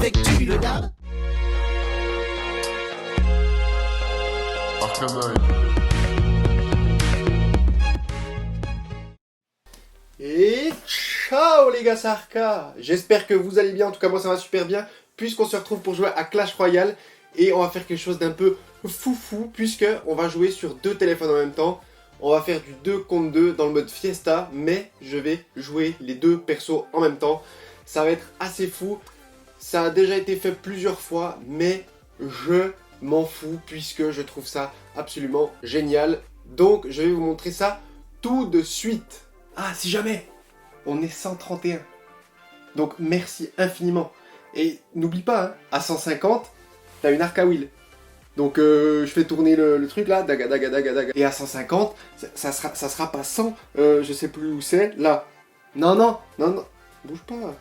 sais que tu le dames. Et ciao les gars, c'est Arca. J'espère que vous allez bien, en tout cas moi ça va super bien, puisqu'on se retrouve pour jouer à Clash Royale. Et on va faire quelque chose d'un peu foufou, puisque on va jouer sur deux téléphones en même temps. On va faire du 2 contre 2 dans le mode Fiesta, mais je vais jouer les deux persos en même temps. Ça va être assez fou, ça a déjà été fait plusieurs fois, mais je m'en fous, puisque je trouve ça absolument génial. Donc je vais vous montrer ça tout de suite. Ah, si jamais, on est 131. Donc merci infiniment. Et n'oublie pas, hein, à 150, t'as une Arca Wheel. Donc je fais tourner le truc là, daga daga daga daga. Et à 150, ça sera pas 100, je sais plus où c'est, là. Non, non, non, non, bouge pas.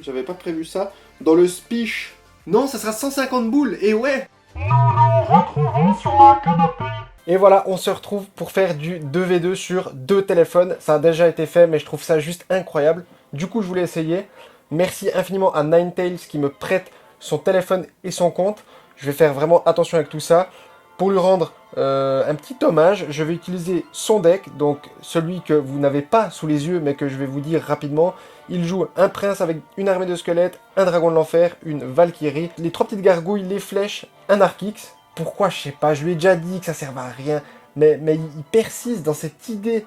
J'avais pas prévu ça. Dans le speech. Non, ça sera 150 boules, et ouais. Nous nous retrouvons sur un canapé. Et voilà, on se retrouve pour faire du 2v2 sur deux téléphones. Ça a déjà été fait, mais je trouve ça juste incroyable. Du coup, je voulais essayer. Merci infiniment à Ninetales qui me prête son téléphone et son compte. Je vais faire vraiment attention avec tout ça. Pour lui rendre un petit hommage, je vais utiliser son deck, donc celui que vous n'avez pas sous les yeux, mais que je vais vous dire rapidement. Il joue un prince avec une armée de squelettes, un dragon de l'enfer, une Valkyrie, les trois petites gargouilles, les flèches, un Archix. Pourquoi, je sais pas, je lui ai déjà dit que ça servait à rien, mais il persiste dans cette idée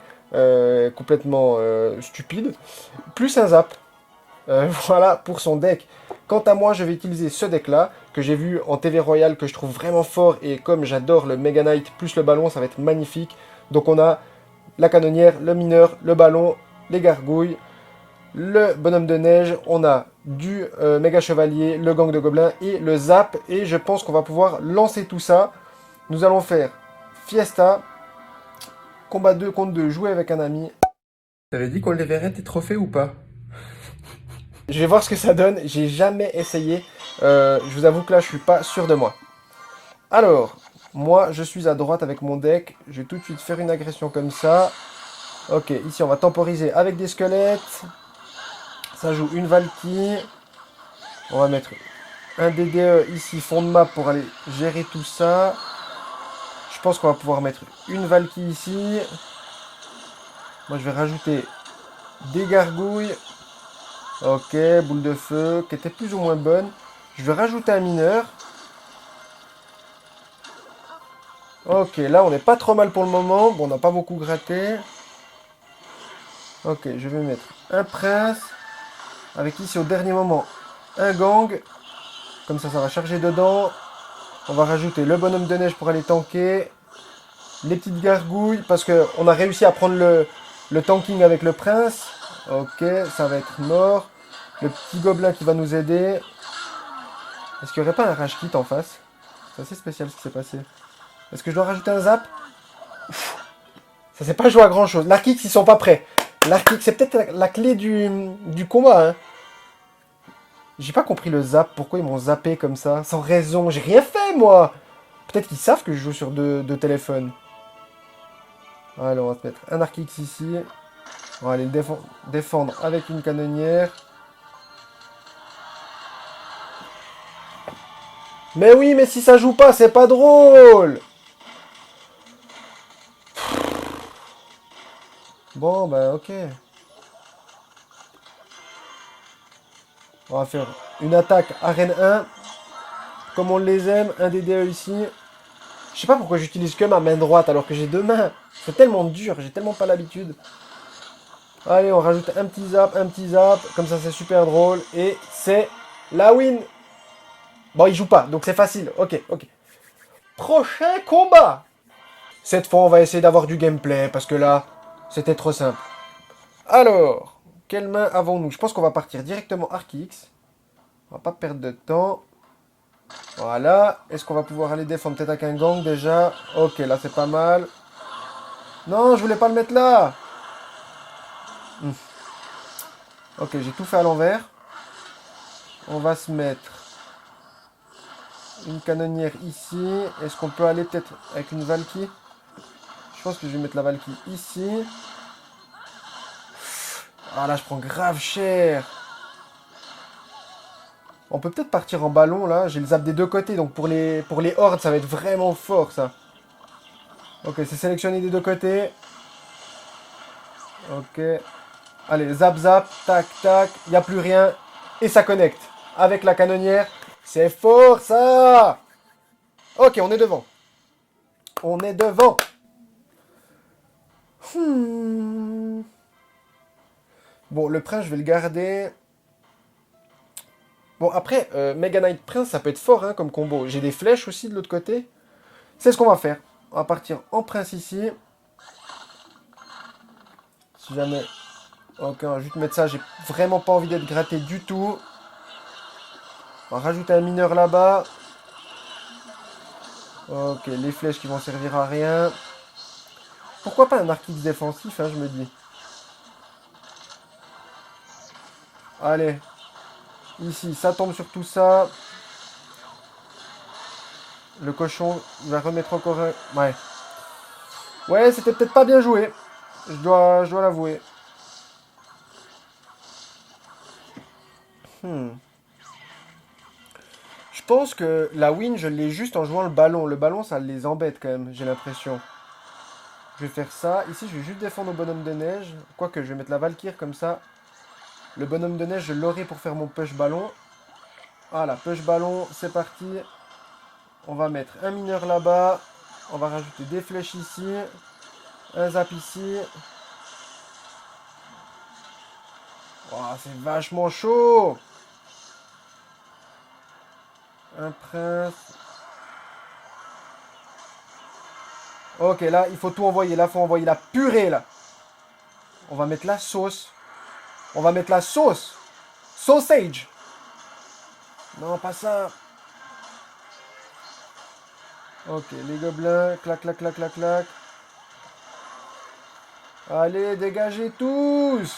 complètement stupide. Plus un zap, voilà pour son deck. Quant à moi, je vais utiliser ce deck-là, que j'ai vu en TV Royale, que je trouve vraiment fort, et comme j'adore le Mega Knight plus le ballon, ça va être magnifique. Donc on a la canonnière, le mineur, le ballon, les gargouilles, le bonhomme de neige, on a du méga chevalier, le gang de gobelins et le zap. Et je pense qu'on va pouvoir lancer tout ça. Nous allons faire Fiesta, combat 2 contre 2, jouer avec un ami. T'avais dit qu'on les verrait tes trophées ou pas? Je vais voir ce que ça donne, j'ai jamais essayé. Je vous avoue que là je suis pas sûr de moi. Alors, moi je suis à droite avec mon deck. Je vais tout de suite faire une agression comme ça. Ok, ici on va temporiser avec des squelettes. Ça joue une Valkyrie. On va mettre un DDE ici, fond de map, pour aller gérer tout ça. Je pense qu'on va pouvoir mettre une Valkyrie ici. Moi, je vais rajouter des gargouilles. Ok, boule de feu, qui était plus ou moins bonne. Je vais rajouter un mineur. Ok, là, on n'est pas trop mal pour le moment. Bon, on n'a pas beaucoup gratté. Ok, je vais mettre un prince. Avec ici, au dernier moment, un gang. Comme ça va charger dedans. On va rajouter le bonhomme de neige pour aller tanker. Les petites gargouilles, parce qu'on a réussi à prendre le tanking avec le prince. Ok, ça va être mort. Le petit gobelin qui va nous aider. Est-ce qu'il n'y aurait pas un rage kit en face? C'est assez spécial ce qui s'est passé. Est-ce que je dois rajouter un zap? Ça s'est pas joué à grand chose. L'Arkix, ils sont pas prêts. L'Arkix, c'est peut-être la clé du combat, hein. J'ai pas compris le zap, pourquoi ils m'ont zappé comme ça, sans raison, j'ai rien fait moi. Peut-être qu'ils savent que je joue sur deux téléphones. Allez, on va se mettre un Archix ici. On va aller le défendre avec une canonnière. Mais oui, mais si ça joue pas, c'est pas drôle. Bon, bah ok. On va faire une attaque arène 1. Comme on les aime, un DDE ici. Je sais pas pourquoi j'utilise que ma main droite alors que j'ai deux mains. C'est tellement dur, j'ai tellement pas l'habitude. Allez, on rajoute un petit zap. Comme ça, c'est super drôle. Et c'est la win. Bon, il joue pas, donc c'est facile. Ok, ok. Prochain combat. Cette fois, on va essayer d'avoir du gameplay parce que là, c'était trop simple. Alors, quelle main avons-nous? Je pense qu'on va partir directement Archix. On va pas perdre de temps. Voilà. Est-ce qu'on va pouvoir aller défendre peut-être avec un gang déjà? Ok, là c'est pas mal. Non, je voulais pas le mettre là. Ok, j'ai tout fait à l'envers. On va se mettre une canonnière ici. Est-ce qu'on peut aller peut-être avec une Valkyrie? Je pense que je vais mettre la Valkyrie ici. Ah là, je prends grave cher. On peut peut-être partir en ballon, là. J'ai le zap des deux côtés, donc pour les hordes, ça va être vraiment fort, ça. Ok, c'est sélectionné des deux côtés. Ok. Allez, zap, zap, tac, tac. Il n'y a plus rien. Et ça connecte. Avec la canonnière. C'est fort, ça. Ok, on est devant. On est devant. Hmm. Bon, le prince, je vais le garder. Bon, après, Mega Knight Prince, ça peut être fort, hein, comme combo. J'ai des flèches aussi de l'autre côté. C'est ce qu'on va faire. On va partir en prince ici. Si jamais... Ok, on va juste mettre ça. J'ai vraiment pas envie d'être gratté du tout. On va rajouter un mineur là-bas. Ok, les flèches qui vont servir à rien. Pourquoi pas un arc X défensif, hein, je me dis. Allez. Ici, ça tombe sur tout ça. Le cochon, il va remettre encore un... Ouais. Ouais, c'était peut-être pas bien joué. Je dois l'avouer. Hmm. Je pense que la win, je l'ai juste en jouant le ballon. Le ballon, ça les embête quand même, j'ai l'impression. Je vais faire ça. Ici, je vais juste défendre au bonhomme de neige. Quoique, je vais mettre la Valkyrie comme ça. Le bonhomme de neige, je l'aurai pour faire mon push ballon. Voilà, push ballon, c'est parti. On va mettre un mineur là-bas. On va rajouter des flèches ici. Un zap ici. Oh, c'est vachement chaud. Un prince. Ok, là, il faut tout envoyer. Là, il faut envoyer la purée, là. On va mettre la sauce. On va mettre la sauce. Sausage. Non, pas ça. Ok, les gobelins. Clac, clac, clac, clac, clac. Allez, dégagez tous.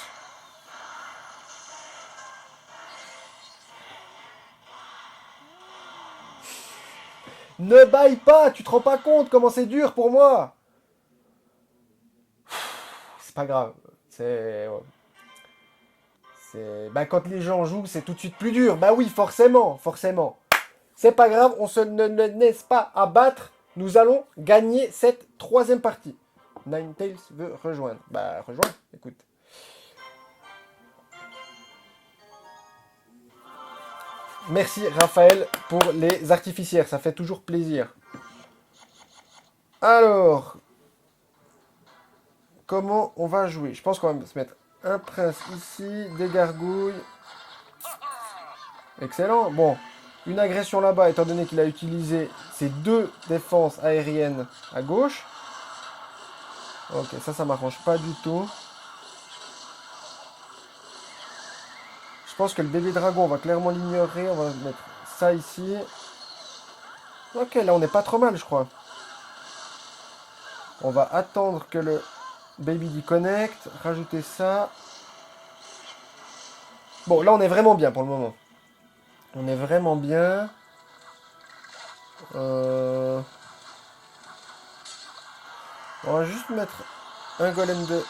Ne baille pas. Tu te rends pas compte comment c'est dur pour moi. C'est pas grave. C'est... ouais. Bah, quand les gens jouent, c'est tout de suite plus dur. Bah oui, forcément, forcément. C'est pas grave, on se ne laisse pas abattre. Nous allons gagner cette troisième partie. Ninetales veut rejoindre. Bah, rejoins, écoute. Merci Raphaël pour les artificières, ça fait toujours plaisir. Alors, comment on va jouer? Je pense qu'on va se mettre un prince ici, des gargouilles. Excellent. Bon, une agression là-bas, étant donné qu'il a utilisé ses deux défenses aériennes à gauche. Ok, ça m'arrange pas du tout. Je pense que le bébé dragon, on va clairement l'ignorer. On va mettre ça ici. Ok, là, on n'est pas trop mal, je crois. On va attendre que le baby D connecte. Rajouter ça. Bon, là, on est vraiment bien pour le moment. On est vraiment bien. On va juste mettre un golem de...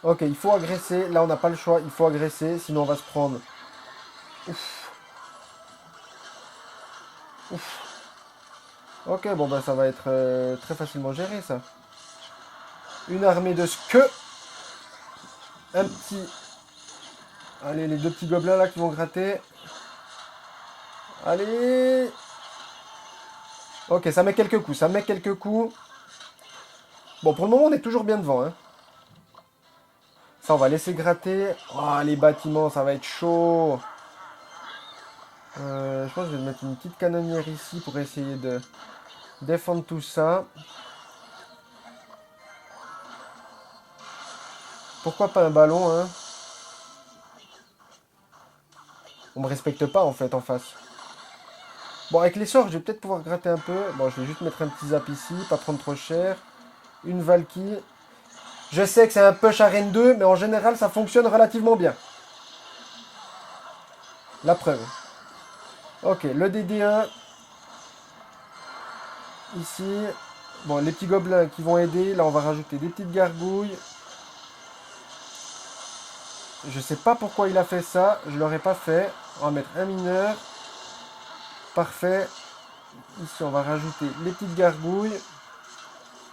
Ok, il faut agresser. Là, on n'a pas le choix. Il faut agresser. Sinon, on va se prendre... Ouf. Ouf. Ok, bon, bah, ça va être très facilement géré, ça. Une armée de que un petit... Allez, les deux petits gobelins, là, qui vont gratter. Allez. Ok, ça met quelques coups. Ça met quelques coups. Bon, pour le moment, on est toujours bien devant, hein. Ça, on va laisser gratter. Oh, les bâtiments, ça va être chaud. Je pense que je vais mettre une petite canonnière ici pour essayer de défendre tout ça. Pourquoi pas un ballon, hein? On me respecte pas, en fait, en face. Bon, avec les sorts, je vais peut-être pouvoir gratter un peu. Bon, je vais juste mettre un petit zap ici, pas prendre trop cher. Une Valkyrie. Je sais que c'est un push arène 2, mais en général, ça fonctionne relativement bien. La preuve. Ok, le DD1. Ici. Bon, les petits gobelins qui vont aider. Là, on va rajouter des petites gargouilles. Je sais pas pourquoi il a fait ça. Je l'aurais pas fait. On va mettre un mineur. Parfait. Ici, on va rajouter les petites gargouilles.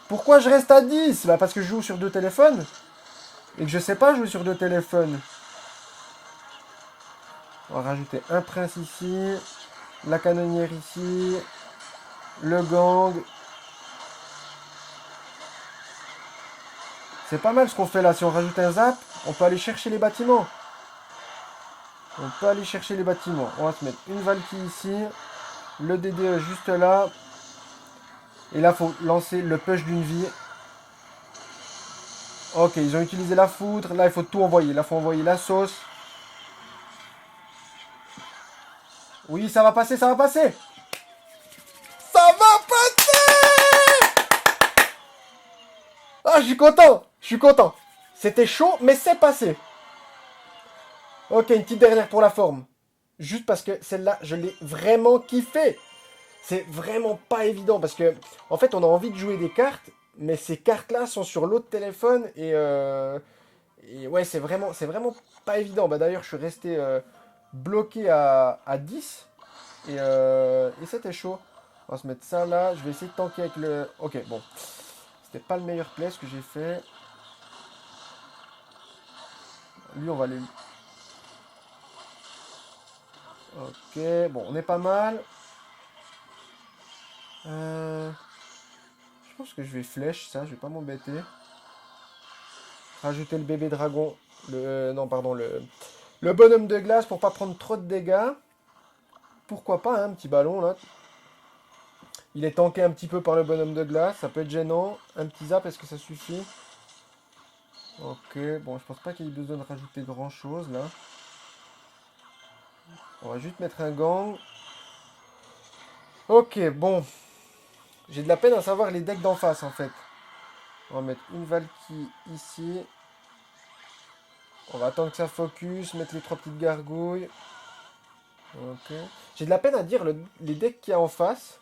Pourquoi je reste à 10? Bah parce que je joue sur deux téléphones. Et que je sais pas jouer sur deux téléphones. On va rajouter un prince ici. La canonnière ici. Le gang. C'est pas mal ce qu'on fait là. Si on rajoute un zap, on peut aller chercher les bâtiments. On peut aller chercher les bâtiments. On va se mettre une Valky ici. Le DDE juste là. Et là, il faut lancer le push d'une vie. Ok, ils ont utilisé la foudre. Là, il faut tout envoyer. Là, il faut envoyer la sauce. Oui, ça va passer, ça va passer. Ça va passer. Ah, je suis content. Je suis content. C'était chaud, mais c'est passé. Ok, une petite dernière pour la forme. Juste parce que celle-là, je l'ai vraiment kiffé. C'est vraiment pas évident parce que, en fait, on a envie de jouer des cartes, mais ces cartes-là sont sur l'autre téléphone et ouais, c'est vraiment pas évident. Bah, d'ailleurs, je suis resté bloqué à 10 et c'était chaud. On va se mettre ça là. Je vais essayer de tanker avec le. Ok, bon. C'était pas le meilleur play ce que j'ai fait. Lui, on va aller. Ok, bon, on est pas mal. Je pense que je vais flèche ça, je vais pas m'embêter. Rajouter le bébé dragon. Non, pardon, le bonhomme de glace pour pas prendre trop de dégâts. Pourquoi pas, hein, un petit ballon là. Il est tanké un petit peu par le bonhomme de glace, ça peut être gênant. Un petit zap, est-ce que ça suffit? Ok, bon, je pense pas qu'il y ait besoin de rajouter grand chose là. On va juste mettre un gang. Ok, bon. J'ai de la peine à savoir les decks d'en face en fait. On va mettre une Valky ici. On va attendre que ça focus, mettre les trois petites gargouilles. Ok. J'ai de la peine à dire les decks qu'il y a en face.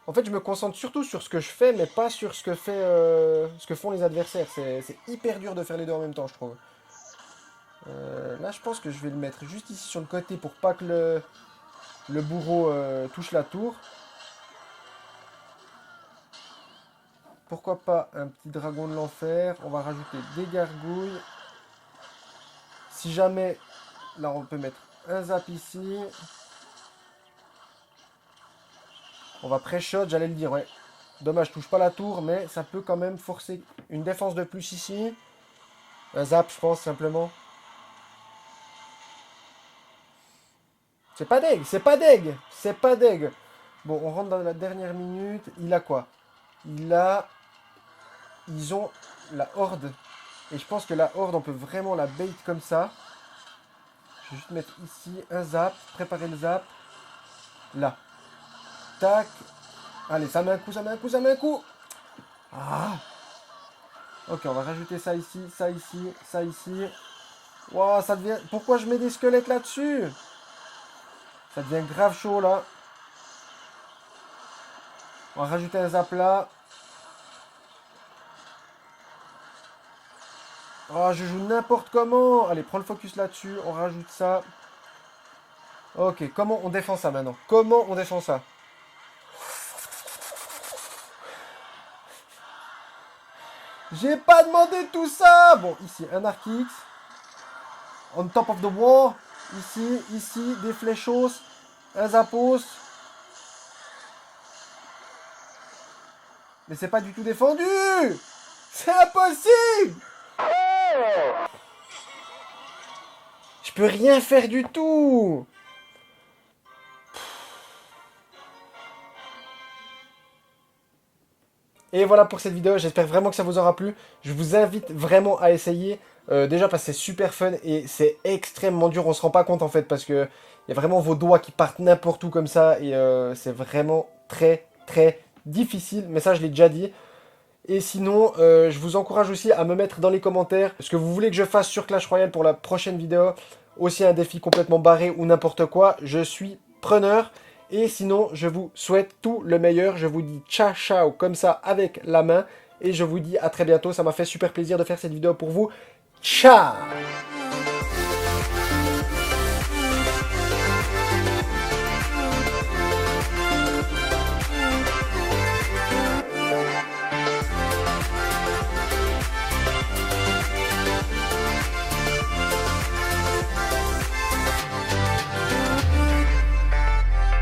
En fait, je me concentre surtout sur ce que je fais, mais pas sur ce que font les adversaires. C'est hyper dur de faire les deux en même temps, je trouve. Là, je pense que je vais le mettre juste ici sur le côté pour pas que le bourreau touche la tour. Pourquoi pas un petit dragon de l'enfer. On va rajouter des gargouilles. Si jamais, là, on peut mettre un zap ici. On va pré-shot, j'allais le dire, ouais. Dommage, je touche pas la tour, mais ça peut quand même forcer une défense de plus ici. Un zap, je pense, simplement. C'est pas deg, c'est pas deg, c'est pas deg. Bon, on rentre dans la dernière minute. Il a quoi? Ils ont la horde. Et je pense que la horde, on peut vraiment la bait comme ça. Je vais juste mettre ici un zap, préparer le zap. Là. Tac. Allez, ça met un coup, ça met un coup, ça met un coup. Ah. Ok, on va rajouter ça ici, ça ici, ça ici. Wow, ça devient... Pourquoi je mets des squelettes là-dessus? Ça devient grave chaud, là. On va rajouter un zap là. Oh, je joue n'importe comment. Allez, prends le focus là-dessus. On rajoute ça. Ok, comment on défend ça maintenant? Comment on défend ça? J'ai pas demandé tout ça. Bon, ici, un arc X. On top of the wall. Ici, des fléchos. Un zapos. Mais c'est pas du tout défendu. C'est impossible. Je peux rien faire du tout. Et voilà pour cette vidéo, j'espère vraiment que ça vous aura plu. Je vous invite vraiment à essayer. Déjà parce que c'est super fun et c'est extrêmement dur. On se rend pas compte en fait parce que il y a vraiment vos doigts qui partent n'importe où comme ça. Et c'est vraiment très très difficile. Mais ça je l'ai déjà dit. Et sinon, je vous encourage aussi à me mettre dans les commentaires ce que vous voulez que je fasse sur Clash Royale pour la prochaine vidéo. Aussi un défi complètement barré ou n'importe quoi. Je suis preneur. Et sinon, je vous souhaite tout le meilleur. Je vous dis ciao ciao comme ça avec la main. Et je vous dis à très bientôt. Ça m'a fait super plaisir de faire cette vidéo pour vous. Ciao!